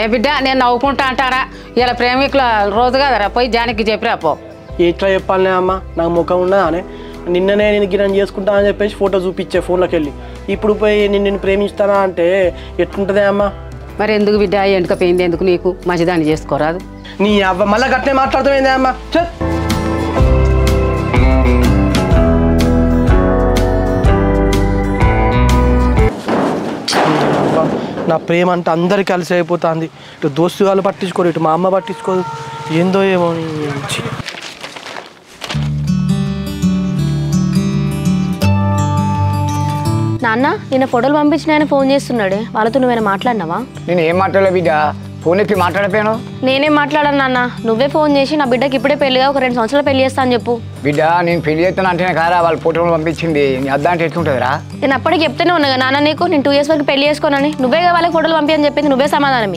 ఏ బిడ్డ నేను నవ్వుకుంటా అంటారా ఇలా ప్రేమికుల రోజు కదరా పోయి జానికి చెప్పిరా పో. ఎట్లా చెప్పాలనే అమ్మ నాకు ముఖం ఉన్నదా అని నిన్ననే నేను గిన్నె చేసుకుంటా అని చెప్పేసి ఫోటో చూపించే ఫోన్లోకి వెళ్ళి ఇప్పుడు పోయి నిన్ను ప్రేమిస్తానా అంటే ఎట్లుంటుందే అమ్మ? మరి ఎందుకు బిడ్డ ఎండుక పోయింది ఎందుకు నీకు మంచిదాన్ని చేసుకోరాదు. నీ అవ్వ మళ్ళీ గట్నే మాట్లాడుతామైందే అమ్మ. నా ప్రేమ అంటే అందరికి కలిసి అయిపోతుంది. ఇటు దోస్తు వాళ్ళు పట్టించుకోరు, ఇటు మా అమ్మ పట్టించుకోదు. ఏందో ఏమో. నాన్న నిన్న ఫోటోలు పంపించిన ఆయన ఫోన్ చేస్తున్నాడే, వాళ్ళతో నువ్వేనా మాట్లాడినావా? నేను ఏం మాట్లాడలే బిడ్డ, ఫోన్ ఎత్తి మాట్లాడపోయాను. నేనేం మాట్లాడాను నాన్న, నువ్వే ఫోన్ చేసి నా బిడ్డకి ఇప్పుడే పెళ్లిగా ఒక 2 సంవత్సరాలు పెళ్లి చేస్తా అని చెప్పు. బిడ్డ నేను పెళ్లి చేస్తాను అంటేనే కారా వాళ్ళ ఫోటోలు పంపించింది, అద్దా అంటే ఎట్లుంటుందిరా? నేను అప్పటికి చెప్తూనే ఉన్నా నాన్న నీకు, నేను 2 years వరకు పెళ్లి చేసుకోనని. నువ్వే వాళ్ళకి ఫోటోలు పంపి అని చెప్పింది, నువ్వే సమాధానం.